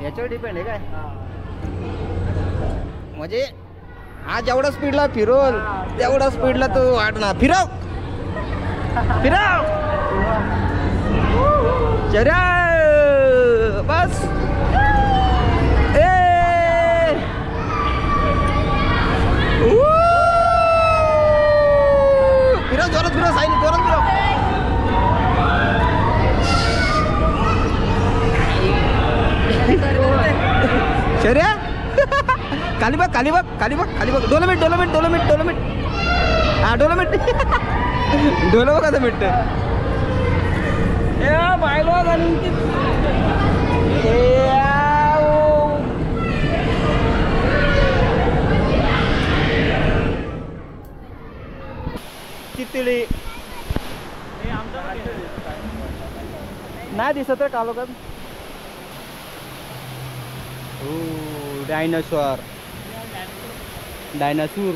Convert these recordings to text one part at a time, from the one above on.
याच्यावर डिपेंड आहे काय म्हणजे हा जेवढा स्पीडला फिरवल तेवढा स्पीडला तो वाढणार. फिरव फिरव चर्या बस फिरव जोरात फिरव साईन जोरात फिरव. शर्या खाली बघ खाली बघ खाली बघ खाली बघ. डोलमिट डोलमिट डोलमिट डोलमिट हा डोलमिट डोलं बघ आता मिट बायलो चितळी नाही दिसत कालोखात. डायनासोर डायनासूर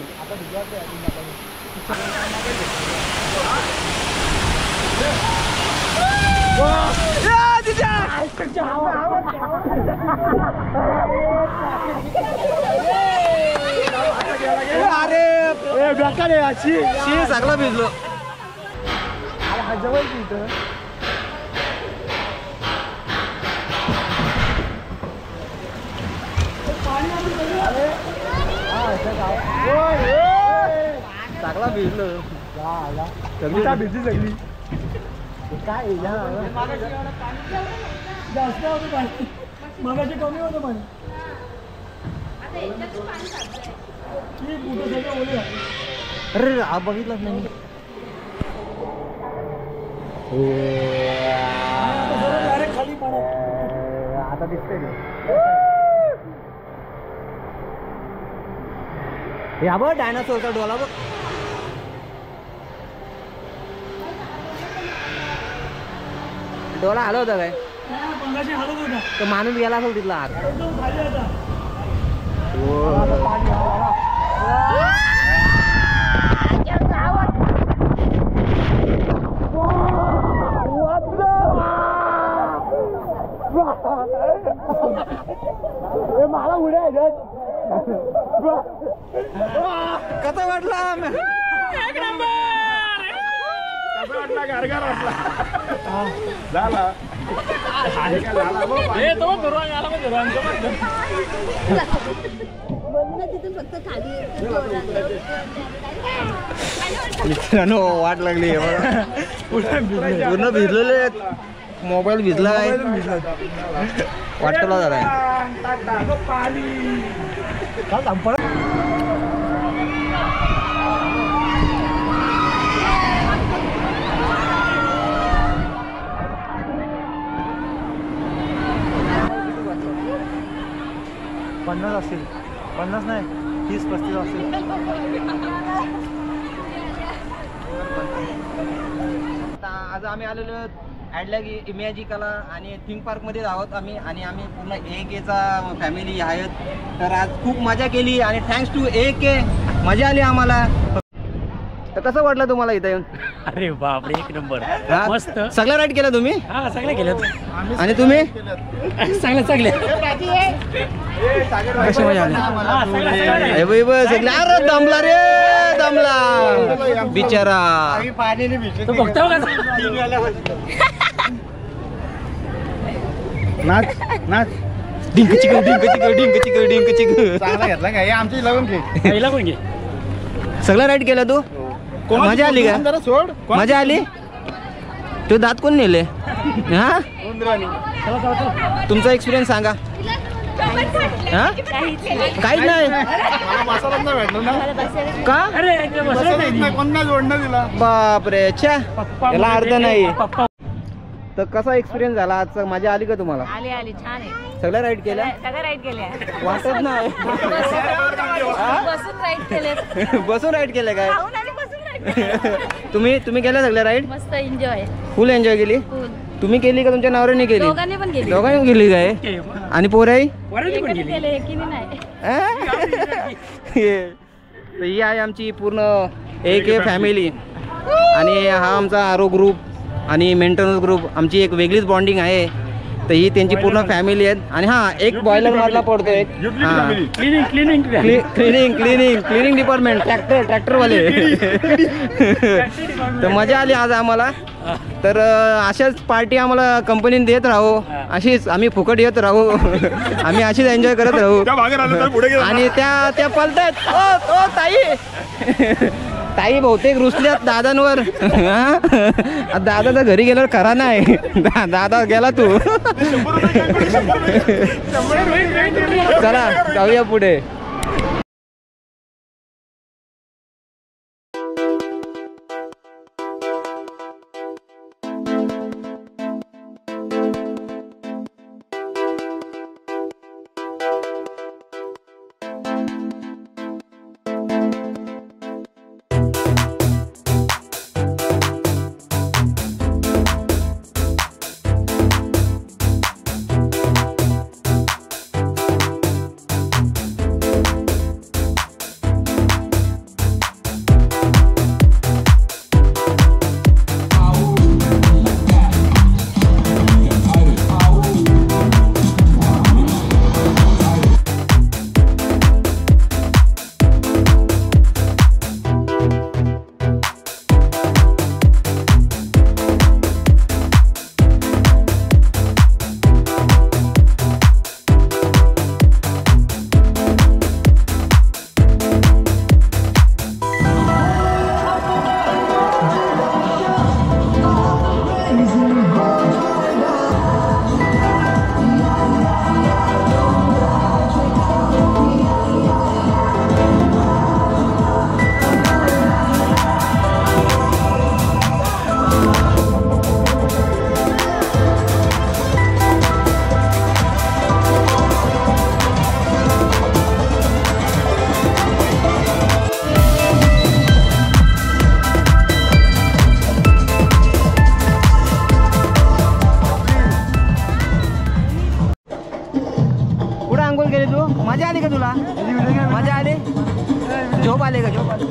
अरे बेकार आहे सगळं भिजलो. जवळ तिथं सगळा भिजलो सगळी भिजली सगळी काय जास्त होतं पाणी मगाशी कमी होतं पाणी. अरे हा बघितलंच नाही खाली आता दिसतंय या बघ डायनासोरचा डोला बघ. डोला हलवता काय तो माणूस गेला असेल तिथला आत. मला उड्या कसा वाटला वाटला गारगार वाटला झाला मित्रांनो वाट लागली पूर्ण भिजलेले. मोबाईल भिजला आहे वाटला झाला पन्नास असतील 50 नाही 30-35 असतील. आज आम्ही आलेलो ॲडलॅग इमॅजिकला आणि थीम पार्कमध्ये आहोत आम्ही आणि आम्ही पूर्ण AKचा फॅमिली आहेत. तर आज खूप मजा केली आणि थँक्स टू AK मजा आली आम्हाला. तर कसं वाटलं तुम्हाला इथं येऊन? अरे बापरे एक नंबर मस्त. सगळं राईड केलं तुम्ही? हा सगळं केलं. आणि तुम्ही? चांगले कशी मजा आली? अरे दमला रे दमला बिचारा. तो बघतो का नाच नाच डिंक चिक डिंक चिक डिंक चिक डिंक चिक चांगला घेतला काय आमची लावून घे. सगळं राईड केलं तू? मजा आली का? सोड मजा आली. तू दात कोण नेले? हा तुमचा एक्सपिरियन्स सांगा. हा काहीच नाही का? बापरे अच्छा त्याला अर्ध नाही. तर कसा एक्सपिरियन्स झाला आजचा? मजा आली का तुम्हाला? आली छान आहे. सगळ्या राईड केल्या? सगळ्या राईड केल्या. वाटत नाही बसून राईड केले. बसून राईड केले काय? तुम्ही केल्या सगळ्या राईड? मस्त एन्जॉय फुल एन्जॉय केली. तुम्ही केली का तुमच्या नवऱ्याने केली? दोघांनी पण केली. दोघांनी केली काय? आणि पोराई केले की नाही? तर ही आहे आमची पूर्ण AK फॅमिली आणि हा आमचा आरो ग्रुप आणि मेंटेनन्स ग्रुप. आमची एक वेगळीच बॉन्डिंग आहे. तर ही त्यांची पूर्ण फॅमिली आहेत. आणि हा एक बॉयलर मधला पडतो एक क्लिनिंग डिपार्टमेंट ट्रॅक्टरवाले. तर मजा आली आज आम्हाला. तर अशाच पार्टी आम्हाला कंपनीने देत राहू, अशीच आम्ही फुकट येत राहू, आम्ही अशीच एन्जॉय करत राहू. आणि त्या पलतात ओ ताई बहुतेक रुसल्यात दादांवर. दादा तर घरी गेल्यावर खरा नाही. दादा गेला तू. चला जाऊया पुढे. मजा आली का तुला? मजा आली? झोप आले का? झोप आली?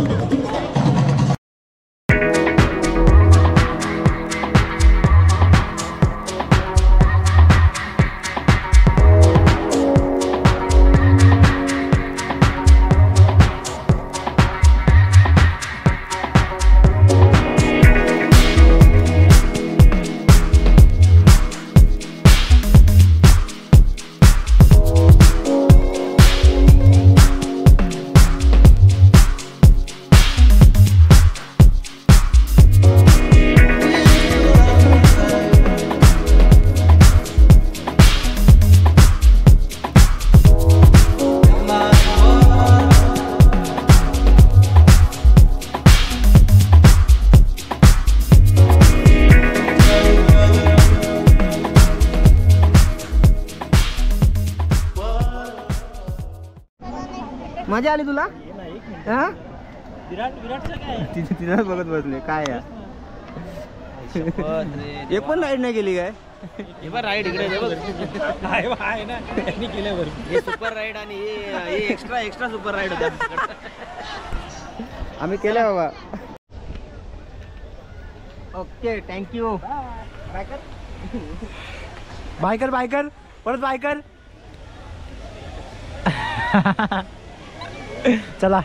मजा आली तुला? तिथं बघत बसले काय यार. एक पण राईड नाही केली काय? राईड इकडे सुपर राईड आणि एक्स्ट्रा सुपर राईड होता. आम्ही केल्या बाबा. Okay thank you. बायकर परत बायकर. चला.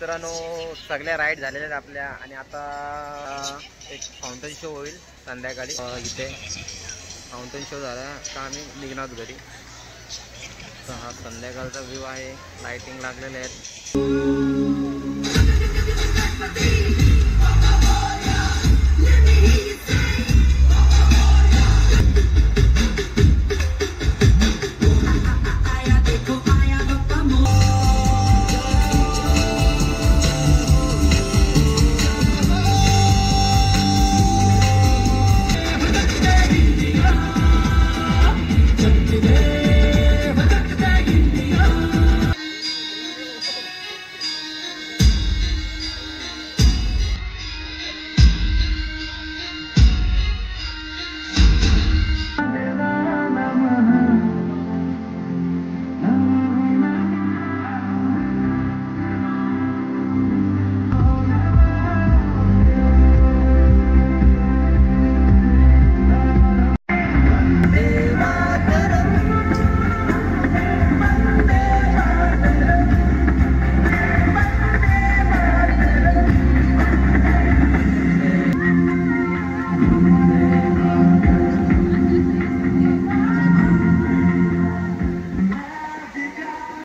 मित्रांनो सगळ्या राईड झालेल्या आहेत आपल्या आणि आता एक फाउंटन शो होईल संध्याकाळी इथे फाउंटन शो झाला का आम्ही निघणार घरी. तर हा संध्याकाळचा व्ह्यू आहे, लाइटिंग लागलेले आहेत.